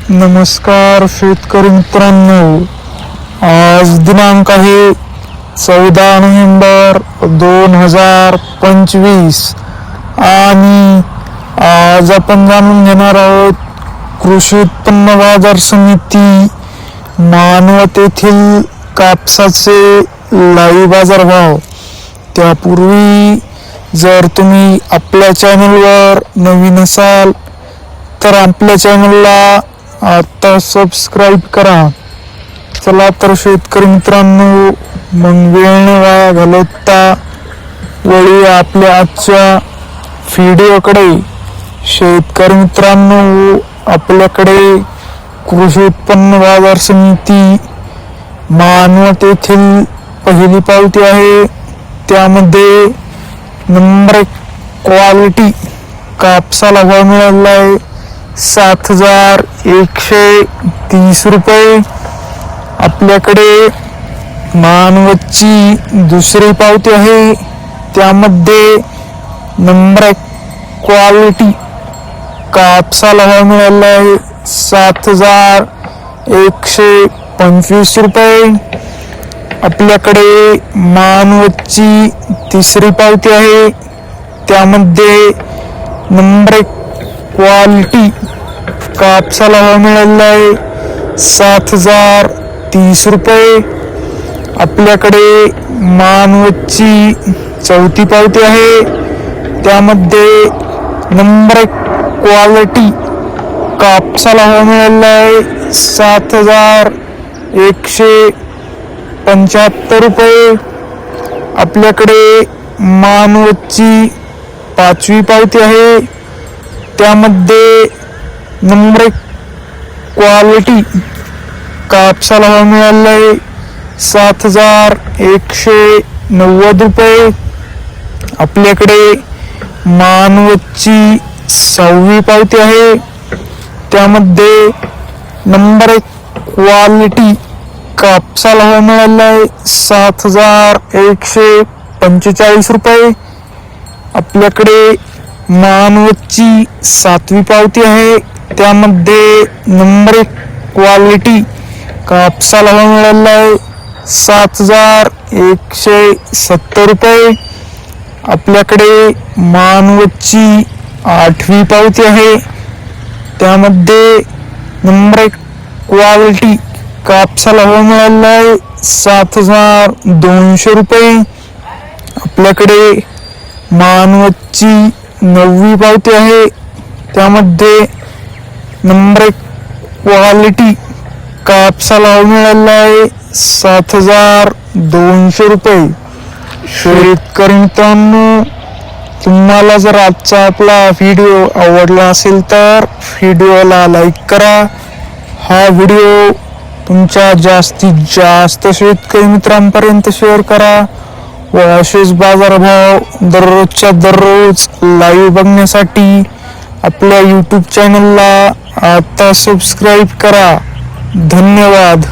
नमस्कार शेतकरी मित्रांनो, आज दिनांक आहे 14 नोव्हेंबर 2025 आणि आज आपण जाणून घेणार आहोत कृषी उत्पन्न बाजार समिती मानवत येथील कापसाचे लाईव्ह बाजारभाव। त्यापूर्वी जर तुम्ही आपल्या चॅनलवर नवीन असाल तर आपल्या चॅनलला आता सबस्क्राईब करा। चला तर शेतकरी मित्रांनो, मग वेळ न वाया घालवता वळूया आपल्या आजच्या व्हिडिओकडे। शेतकरी मित्रांनो, आपल्याकडे कृषी उत्पन्न बाजार समिती मानवत येथील पहिली पावती आहे। त्यामध्ये नंबर 1 क्वालिटी कापसाला भाव मिळाला आहे 7,130 रुपये। आपल्याकडे मानवतची दुसरी पावती आहे, त्यामध्ये नंबर 1 क्वालिटी कापसाला भाव मिळाला आहे 7,125 रुपये। आपल्याकडे मानवतची तिसरी पावती आहे, त्यामध्ये नंबर 1 क्वालिटी कापसाला भाव मिळाला आहे 7,030 रुपये। आपल्याकडे मानवतची चौथी पावती आहे, त्यामध्ये नंबर 1 क्वालिटी कापसाला भाव मिळाला आहे 7,175 रुपये। आपल्याकडे मानवतची पाचवी पावती आहे, त्यामध्ये नंबर 1 क्वालिटी कापसाला भाव मिळाला आहे 7,190 रुपये। आपल्याकडे मानवतची सहावी पावती आहे, त्यामध्ये नंबर 1 क्वालिटी कापसाला भाव मिळाला आहे 7,145 रुपये। आपल्याकडे मानवतची सातवी पावती आहे, त्यामध्ये नंबर 1 क्वालिटी कापसाला भाव मिळाला आहे 7,170 रुपये। आपल्याकडे मानवतची आठवी पावती आहे, त्यामध्ये नंबर 1 क्वालिटी कापसाला भाव मिळाला आहे 7,200 रुपये। आपल्याकडे मानवतची नववी पावती आहे, त्यामध्ये नंबर 1 क्वालिटी कापसाला भाव मिळाला आहे 7,200 रुपये। शेतकरी मित्रांनो, तुम्हाला जर आजचा आपला व्हिडिओ आवडला असेल तर व्हिडिओला लाईक करा। हा व्हिडिओ तुमच्या जास्तीत जास्त शेतकरी मित्रांपर्यंत शेअर करा व असेच बाजारभाव दररोजच्या दररोज लाईव्ह बघण्यासाठी आपल्या यूट्यूब चॅनलला आता सबस्क्राईब करा। धन्यवाद।